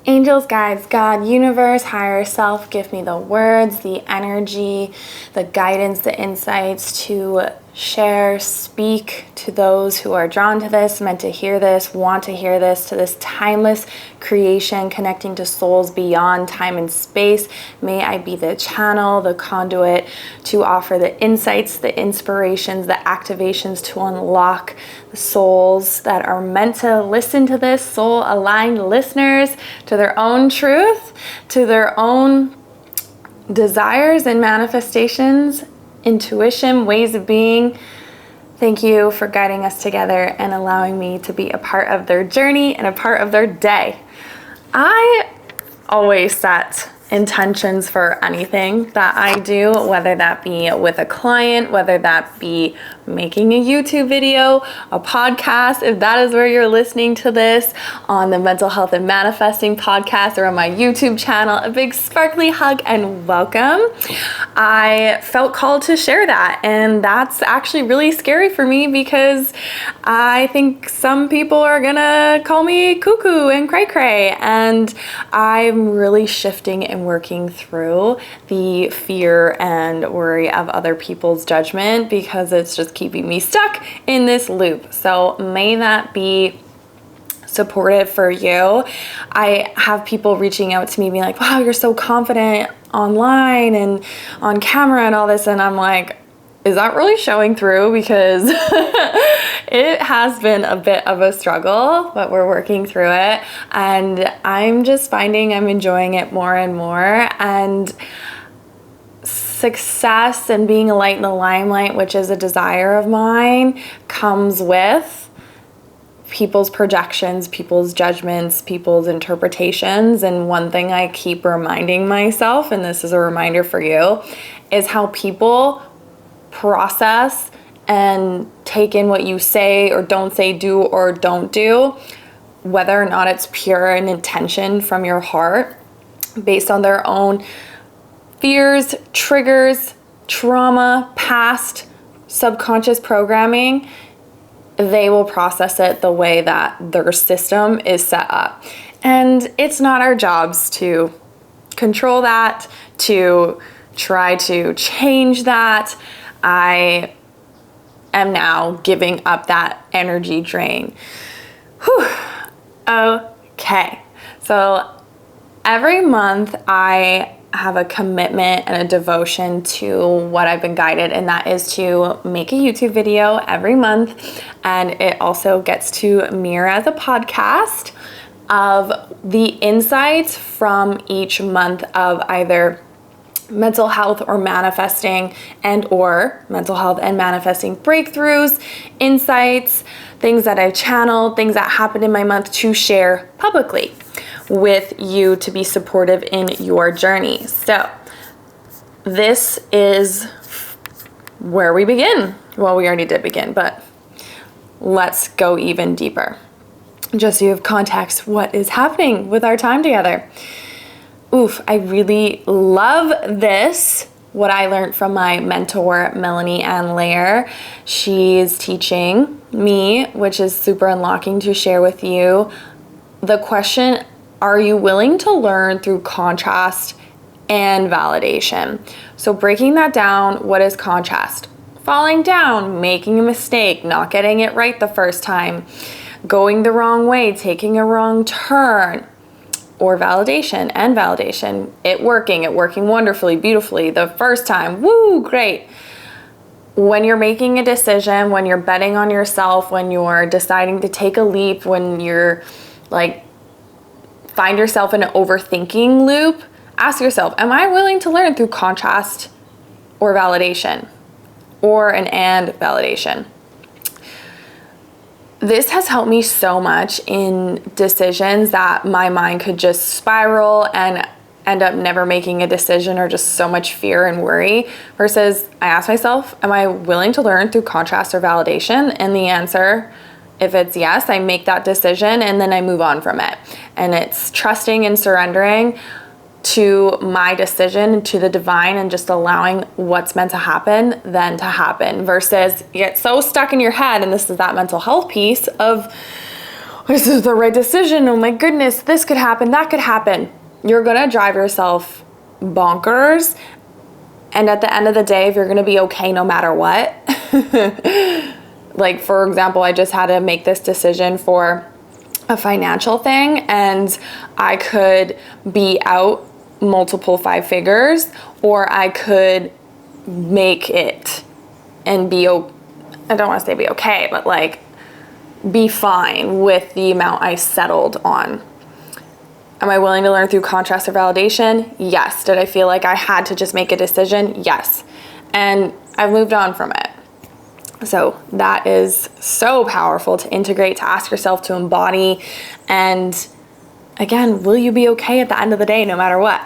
Angels, guides, God, universe, higher self, give me the words, the energy, the guidance, the insights to share, speak to those who are drawn to this, meant to hear this, want to hear this, to this timeless creation, connecting to souls beyond time and space. May I be the channel, the conduit to offer the insights, the inspirations, the activations to unlock the souls that are meant to listen to this, soul-aligned listeners, to their own truth, to their own desires and manifestations, intuition, ways of being. Thank you for guiding us together and allowing me to be a part of their journey and a part of their day. I always set intentions for anything that I do, whether that be with a client, whether that be making a YouTube video, a podcast, if that is where you're listening to this, on the Mental Health and Manifesting podcast or on my YouTube channel. A big sparkly hug and welcome. I felt called to share that, and that's actually really scary for me because I think some people are gonna call me cuckoo and cray cray, and I'm really shifting and working through the fear and worry of other people's judgment because it's just keeping me stuck in this loop. So may that be supportive for you. I have people reaching out to me being like, wow, you're so confident online and on camera and all this, and I'm like, is that really showing through? Because it has been a bit of a struggle, but we're working through it, and I'm just finding I'm enjoying it more and more. And success and being a light in the limelight, which is a desire of mine, comes with people's projections, people's judgments, people's interpretations. And one thing I keep reminding myself, and this is a reminder for you, is how people process and take in what you say or don't say, do or don't do, whether or not it's pure and intention from your heart based on their own fears, triggers, trauma, past subconscious programming. They will process it the way that their system is set up. And it's not our jobs to control that, to try to change that. I am now giving up that energy drain. Whew. Okay. So every month I have a commitment and a devotion to what I've been guided, and that is to make a YouTube video every month. And it also gets to mirror as a podcast of the insights from each month of either mental health or manifesting, and or mental health and manifesting breakthroughs, insights, things that I've channeled, things that happened in my month to share publicly with you to be supportive in your journey. So this is where we begin. Well, we already did begin, but let's go even deeper. Just so you have context, what is happening with our time together? I really love this, what I learned from my mentor, Melanie Ann Lair. She's teaching me, which is super unlocking to share with you, the question, are you willing to learn through contrast and validation? So breaking that down, what is contrast? Falling down, making a mistake, not getting it right the first time, going the wrong way, taking a wrong turn. Or validation and validation, it working wonderfully, beautifully the first time, woo, great. When you're making a decision, when you're betting on yourself, when you're deciding to take a leap, when you're like, find yourself in an overthinking loop, ask yourself, am I willing to learn through contrast or validation? Or an and validation? This has helped me so much in decisions that my mind could just spiral and end up never making a decision, or just so much fear and worry, versus I ask myself, am I willing to learn through contrast or validation? And the answer, if it's yes, I make that decision and then I move on from it. And it's trusting and surrendering to my decision, to the divine, and just allowing what's meant to happen then to happen, versus you get so stuck in your head. And this is that mental health piece of, this is the right decision. Oh my goodness, this could happen, that could happen. You're gonna drive yourself bonkers. And at the end of the day, if you're gonna be okay no matter what, like for example, I just had to make this decision for a financial thing, and I could be out multiple 5 figures, or I could make it and be, I don't want to say be okay, but like be fine with the amount I settled on. Am I willing to learn through contrast or validation? Yes. Did I feel like I had to just make a decision? Yes. And I've moved on from it. So that is so powerful to integrate, to ask yourself, to embody. And again, will you be okay at the end of the day no matter what?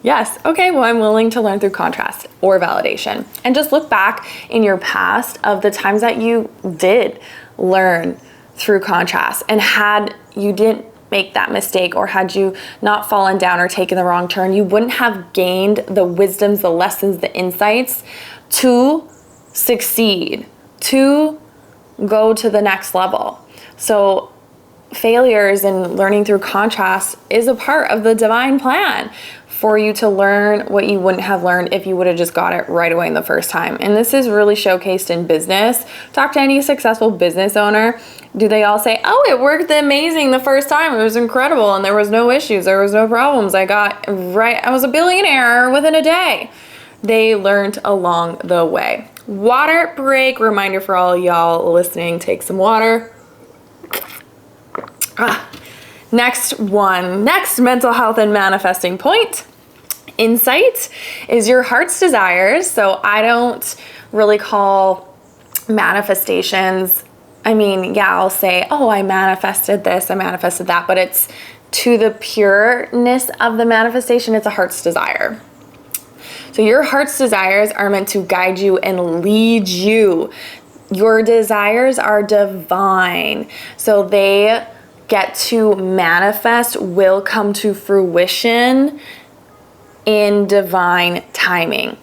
Yes. Okay, well, I'm willing to learn through contrast or validation. And just look back in your past of the times that you did learn through contrast, and had you didn't make that mistake, or had you not fallen down or taken the wrong turn, you wouldn't have gained the wisdoms, the lessons, the insights to succeed, to go to the next level. So failures and learning through contrast is a part of the divine plan for you to learn what you wouldn't have learned if you would have just got it right away in the first time. And this is really showcased in business. Talk to any successful business owner. Do they all say, oh, it worked amazing the first time, it was incredible, and there was no issues, there was no problems, I was a billionaire within a day? They learned along the way. Water break. Reminder for all y'all listening, take some water. Next mental health and manifesting point, insight, is your heart's desires. So I don't really call manifestations, I'll say, oh, I manifested this, I manifested that, but it's to the pureness of the manifestation, it's a heart's desire. So your heart's desires are meant to guide you and lead you. Your desires are divine. So they get to manifest, will come to fruition in divine timing.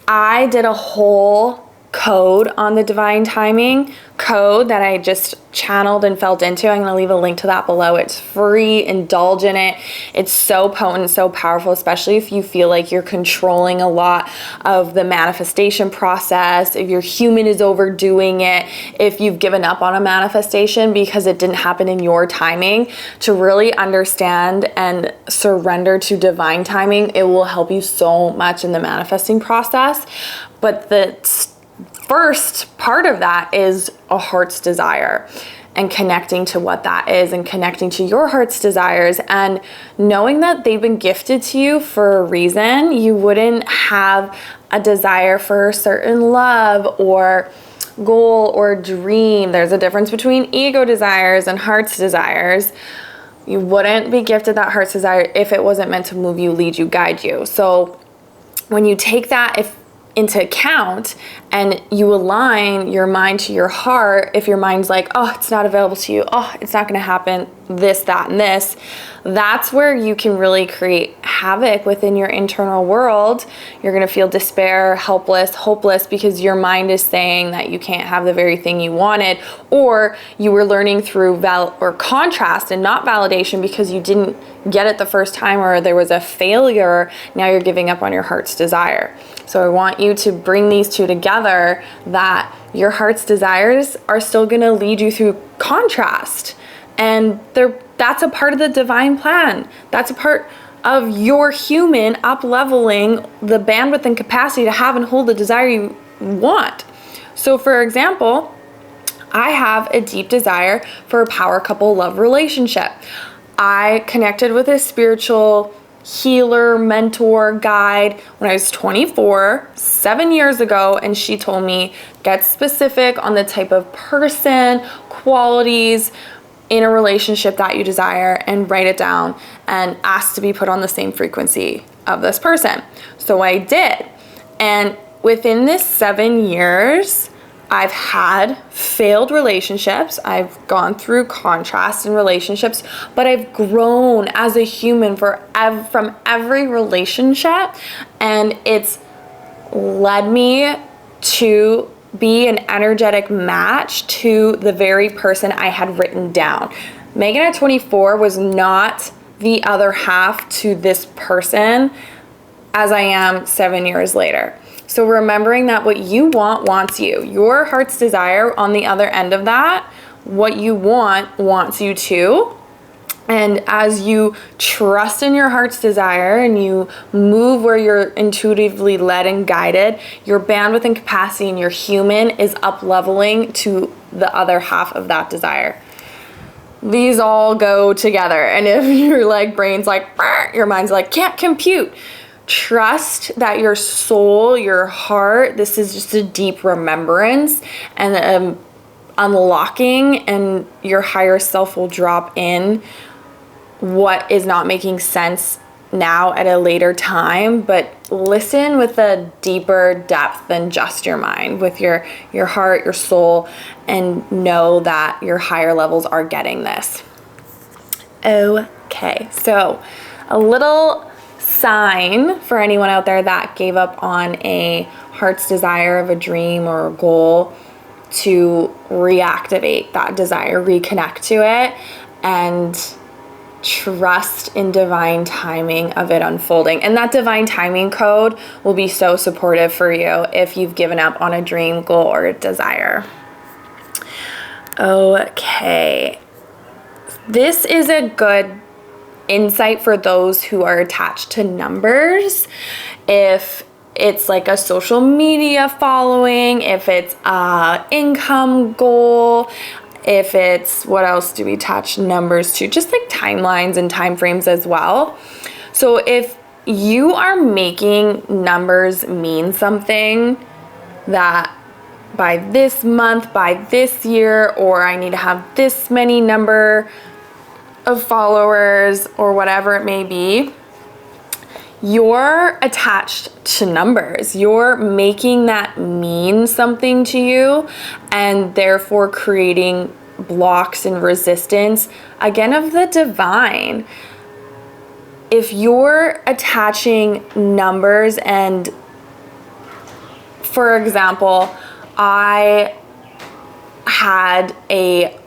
I did a whole code on the divine timing code that I just channeled and felt into. I'm going to leave a link to that below. It's free. Indulge in it. It's so potent, so powerful, especially if you feel like you're controlling a lot of the manifestation process, if your human is overdoing it, if you've given up on a manifestation because it didn't happen in your timing. To really understand and surrender to divine timing, it will help you so much in the manifesting process. But the first part of that is a heart's desire, and connecting to what that is, and connecting to your heart's desires, and knowing that they've been gifted to you for a reason. You wouldn't have a desire for a certain love or goal or dream. There's a difference between ego desires and heart's desires. You wouldn't be gifted that heart's desire if it wasn't meant to move you, lead you, guide you. So when you take that into account and you align your mind to your heart, if your mind's like, oh, it's not available to you, oh, it's not going to happen, this, that, and this, that's where you can really create havoc within your internal world. You're going to feel despair, helpless, hopeless, because your mind is saying that you can't have the very thing you wanted, or you were learning through contrast and not validation because you didn't get it the first time, or there was a failure. Now you're giving up on your heart's desire. So I want you to bring these two together, that your heart's desires are still going to lead you through contrast. And that's a part of the divine plan. That's a part of your human up-leveling the bandwidth and capacity to have and hold the desire you want. So for example, I have a deep desire for a power couple love relationship. I connected with a spiritual healer, mentor, guide when I was 24, 7 years ago, and she told me, get specific on the type of person, qualities in a relationship that you desire, and write it down and ask to be put on the same frequency of this person. So I did. And within this 7 years, I've had failed relationships. I've gone through contrast in relationships, but I've grown as a human from every relationship, and it's led me to be an energetic match to the very person I had written down. Maegan at 24 was not the other half to this person as I am 7 years later. So remembering that what you want wants you. Your heart's desire on the other end of that, what you want wants you too. And as you trust in your heart's desire and you move where you're intuitively led and guided, your bandwidth and capacity and your human is up leveling to the other half of that desire. These all go together. And if your like brain's like, your mind's like, can't compute. Trust that your soul, your heart, this is just a deep remembrance and unlocking, and your higher self will drop in what is not making sense now at a later time, but listen with a deeper depth than just your mind, with your heart, your soul, and know that your higher levels are getting this. Okay, so a little sign for anyone out there that gave up on a heart's desire of a dream or a goal to reactivate that desire, reconnect to it, and trust in divine timing of it unfolding. And that divine timing code will be so supportive for you if you've given up on a dream, goal, or a desire. Okay. This is a good insight for those who are attached to numbers. If it's like a social media following, if it's a income goal, if it's, what else do we attach numbers to? Just like timelines and time frames as well. So if you are making numbers mean something, that by this month, by this year, or I need to have this many number of followers, or whatever it may be, you're attached to numbers. You're making that mean something to you, and therefore creating blocks and resistance, again, of the divine. If you're attaching numbers, and for example, I had a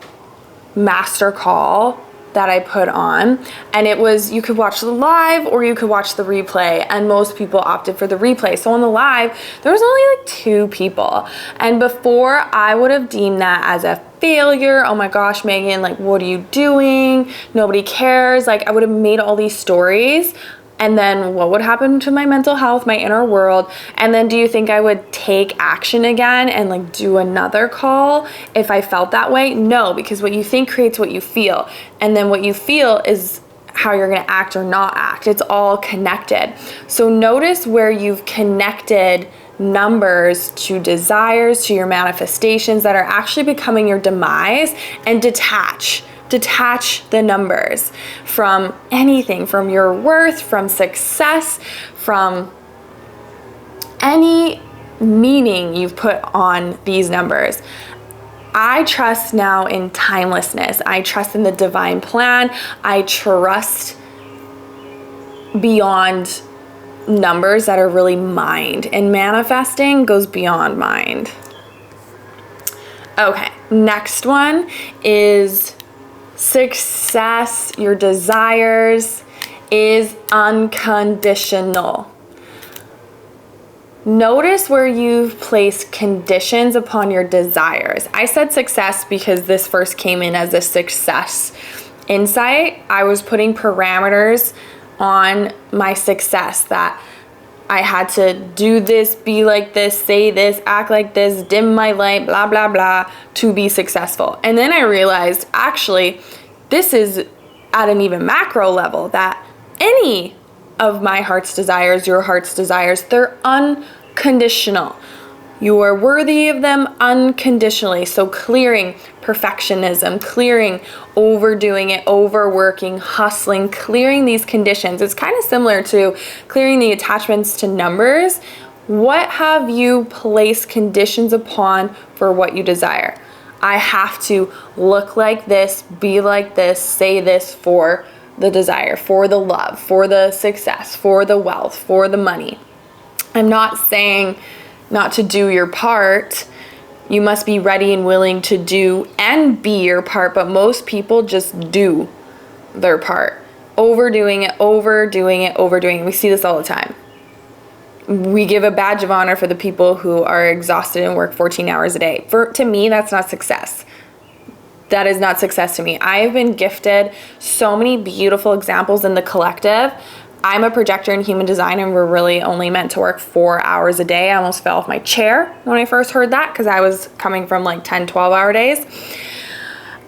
master call that I put on, and it was, you could watch the live or you could watch the replay, and most people opted for the replay. So on the live, there was only like 2 people, and before I would have deemed that as a failure. Oh my gosh, Maegan, like, what are you doing? Nobody cares. Like, I would have made all these stories, and then what would happen to my mental health, my inner world? And then do you think I would take action again and like do another call if I felt that way? No, because what you think creates what you feel. And then what you feel is how you're gonna act or not act. It's all connected. So notice where you've connected numbers to desires, to your manifestations that are actually becoming your demise, and detach the numbers from anything, from your worth, from success, from any meaning you've put on these numbers. I trust now in timelessness. I trust in the divine plan. I trust beyond numbers that are really mind, and manifesting goes beyond mind. Okay, next one is success, your desires, is unconditional. Notice where you've placed conditions upon your desires. I said success because this first came in as a success insight. I was putting parameters on my success, that I had to do this, be like this, say this, act like this, dim my light, blah, blah, blah, to be successful. And then I realized, actually, this is at an even macro level, that any of my heart's desires, your heart's desires, they're unconditional. You are worthy of them unconditionally. So clearing perfectionism, clearing overdoing it, overworking, hustling, clearing these conditions. It's kind of similar to clearing the attachments to numbers. What have you placed conditions upon for what you desire? I have to look like this, be like this, say this for the desire, for the love, for the success, for the wealth, for the money. I'm not saying not to do your part, You must be ready and willing to do and be your part, but most people just do their part. Overdoing it, overdoing it, overdoing it. We see this all the time. We give a badge of honor for the people who are exhausted and work 14 hours a day. To me, that's not success. That is not success to me. I have been gifted so many beautiful examples in the collective. I'm a projector in human design, and we're really only meant to work 4 hours a day. I almost fell off my chair when I first heard that, because I was coming from like 10, 12-hour days.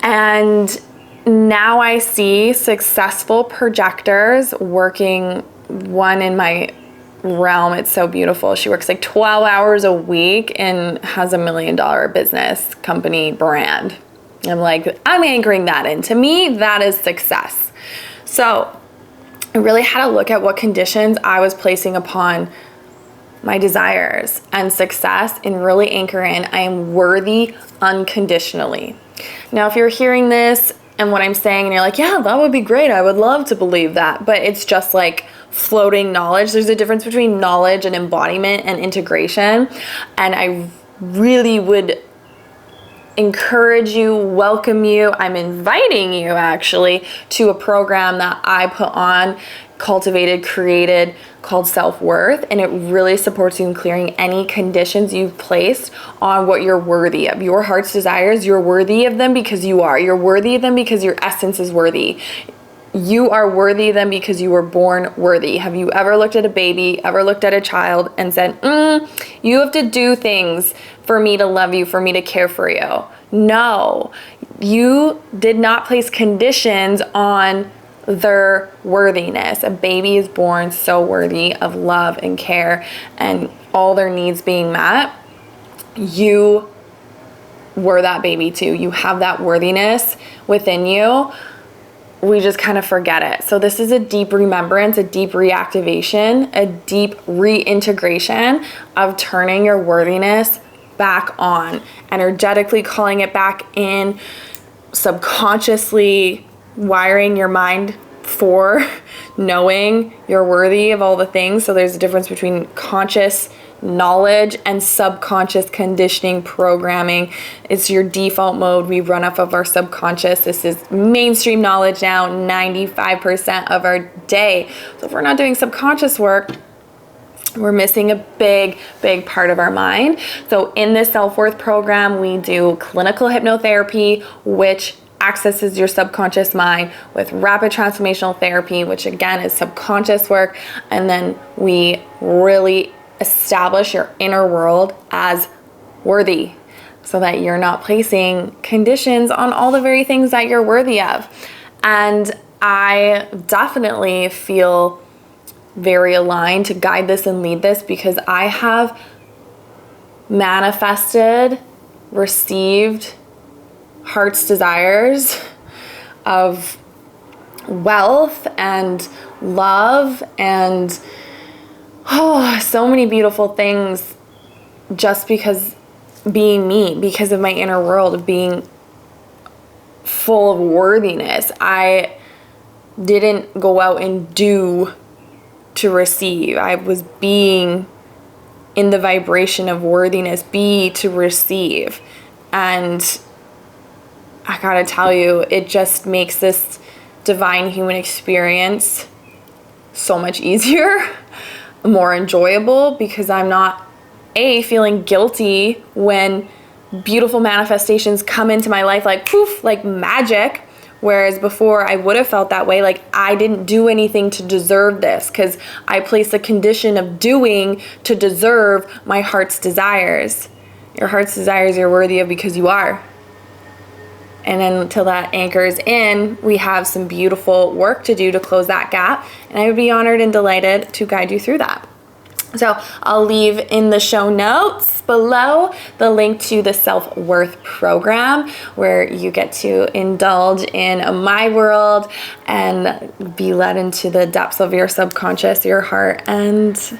And now I see successful projectors working, one in my realm. It's so beautiful. She works like 12 hours a week and has $1 million business company brand. I'm like, I'm anchoring that in. To me, that is success. So I really had to look at what conditions I was placing upon my desires and success, and really anchor in, I am worthy unconditionally. Now, if you're hearing this and what I'm saying and you're like, yeah, that would be great, I would love to believe that, but it's just like floating knowledge. There's a difference between knowledge and embodiment and integration. And I really would encourage you, welcome you, I'm inviting you actually to a program that I put on, cultivated, created, called Self-Worth, and it really supports you in clearing any conditions you've placed on what you're worthy of. Your heart's desires, you're worthy of them because you are. You're worthy of them because your essence is worthy. You are worthy of them because you were born worthy. Have you ever looked at a baby, ever looked at a child and said, you have to do things for me to love you, for me to care for you? No, you did not place conditions on their worthiness. A baby is born so worthy of love and care and all their needs being met. You were that baby too. You have that worthiness within you. We just kind of forget it. So this is a deep remembrance, a deep reactivation, a deep reintegration of turning your worthiness back on, energetically calling it back in, subconsciously wiring your mind for knowing you're worthy of all the things. So there's a difference between conscious knowledge and subconscious conditioning programming. It's your default mode. We run off of our subconscious. This is mainstream knowledge now, 95% of our day. So if we're not doing subconscious work, we're missing a big part of our mind. So in this self-worth program, we do clinical hypnotherapy, which accesses your subconscious mind, with rapid transformational therapy, which again is subconscious work. And then we really establish your inner world as worthy so that you're not placing conditions on all the very things that you're worthy of. And I definitely feel very aligned to guide this and lead this because I have manifested, received heart's desires of wealth and love and so many beautiful things just because being me, because of my inner world of being full of worthiness. I didn't go out and do to receive. I was being in the vibration of worthiness, be to receive. And I gotta tell you, it just makes this divine human experience so much easier, more enjoyable, because I'm not feeling guilty when beautiful manifestations come into my life like poof, like magic. Whereas before I would have felt that way, like I didn't do anything to deserve this because I placed a condition of doing to deserve my heart's desires. Your heart's desires you're worthy of because you are. And then until that anchors in, we have some beautiful work to do to close that gap. And I would be honored and delighted to guide you through that. So I'll leave in the show notes below the link to the Self-Worth program where you get to indulge in my world and be led into the depths of your subconscious, your heart, and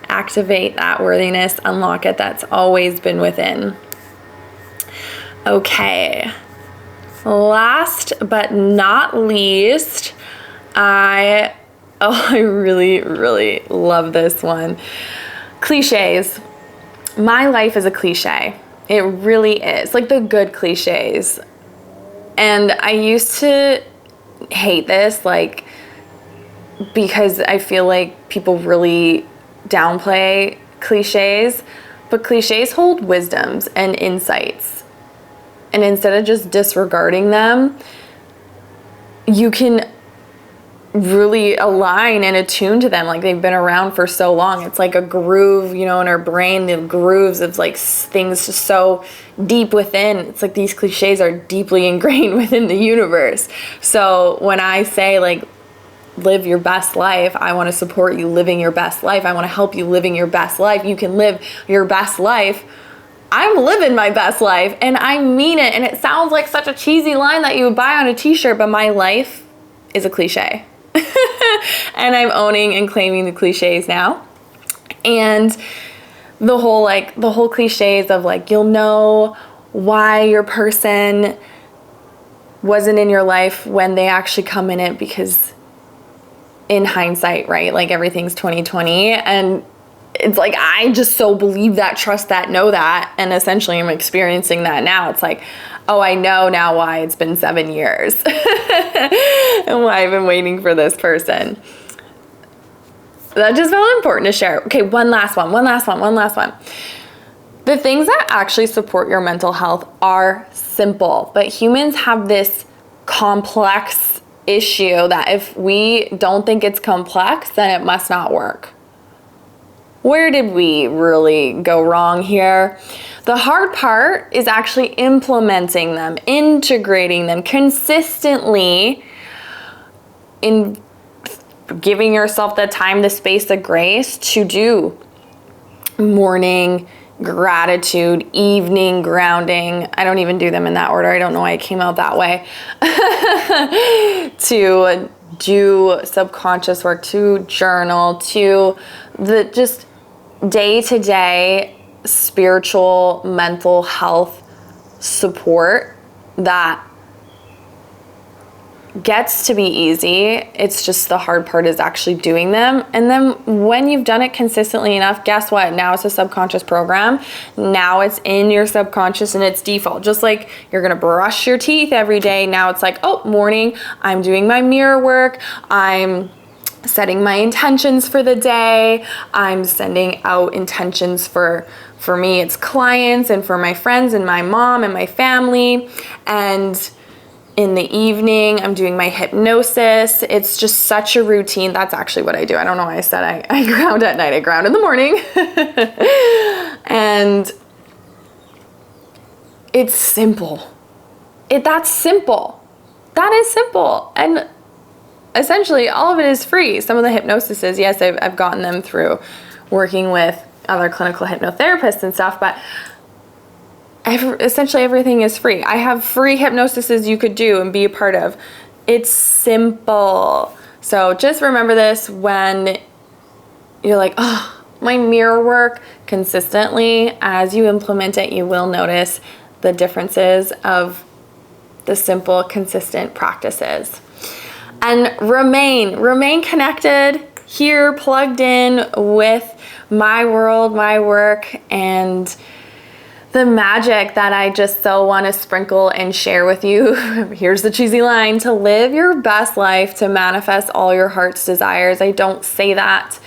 activate that worthiness, unlock it that's always been within. Okay. Last but not least, I really love this one. Cliches. My life is a cliche. It really is. Like the good cliches. And I used to hate this, like, because I feel like people really downplay cliches, but cliches hold wisdoms and insights. And instead of just disregarding them, you can really align and attune to them. Like they've been around for so long. It's like a groove, you know, in our brain, the grooves of like things just so deep within. It's like these cliches are deeply ingrained within the universe. So when I say like, live your best life, I want to support you living your best life. I want to help you living your best life. You can live your best life. I'm living my best life, and I mean it. And it sounds like such a cheesy line that you would buy on a t-shirt, but my life is a cliche. And I'm owning and claiming the cliches now. And the whole cliches of like, you'll know why your person wasn't in your life when they actually come in it, because in hindsight, right? Like everything's 2020, and it's like, I just so believe that, trust that, know that. And essentially I'm experiencing that now. It's like, oh, I know now why it's been 7 years and why I've been waiting for this person. That just felt important to share. Okay, one last one. The things that actually support your mental health are simple, but humans have this complex issue that if we don't think it's complex, then it must not work. Where did we really go wrong here? The hard part is actually implementing them, integrating them consistently, in giving yourself the time, the space, the grace to do morning gratitude, evening grounding. I don't even do them in that order. I don't know why I came out that way. To do subconscious work, to journal, to the just day-to-day spiritual, mental health support that gets to be easy. It's just the hard part is actually doing them. And then when you've done it consistently enough, guess what? Now it's a subconscious program. Now it's in your subconscious and it's default. Just like you're gonna brush your teeth every day. Now it's like, oh, morning, I'm doing my mirror work. I'm setting my intentions for the day. I'm sending out intentions for me, it's clients, and for my friends and my mom and my family. And in the evening, I'm doing my hypnosis. It's just such a routine. That's actually what I do. I don't know why I said I ground at night. I ground in the morning. And it's simple. That's simple. That is simple. And essentially, all of it is free. Some of the hypnosises, yes, I've gotten them through working with other clinical hypnotherapists and stuff, but essentially everything is free. I have free hypnosises you could do and be a part of. It's simple. So just remember this when you're like, oh, my mirror work consistently. As you implement it, you will notice the differences of the simple, consistent practices. And remain connected here, plugged in with my world, my work, and the magic that I just so want to sprinkle and share with you. Here's the cheesy line: to live your best life, to manifest all your heart's desires. I don't say that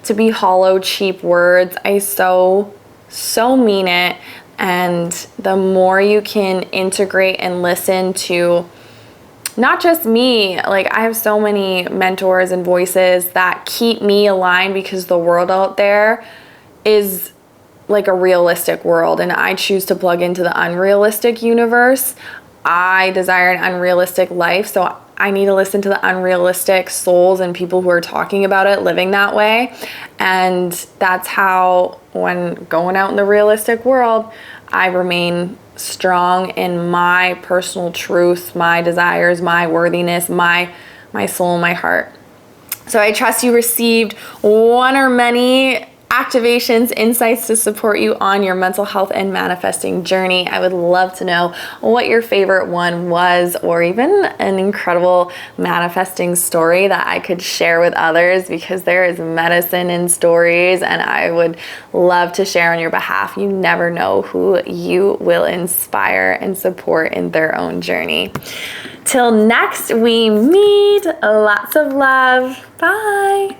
to be hollow, cheap words. I so mean it. And the more you can integrate and listen to not just me, like I have so many mentors and voices that keep me aligned, because the world out there is like a realistic world, and I choose to plug into the unrealistic universe. I desire an unrealistic life, so I need to listen to the unrealistic souls and people who are talking about it, living that way. And that's how, when going out in the realistic world, I remain strong in my personal truth, my desires, my worthiness, my soul, my heart. So I trust you received one or many activations, insights to support you on your mental health and manifesting journey. I would love to know what your favorite one was, or even an incredible manifesting story that I could share with others, because there is medicine in stories and I would love to share on your behalf. You never know who you will inspire and support in their own journey. Till next we meet, lots of love. Bye.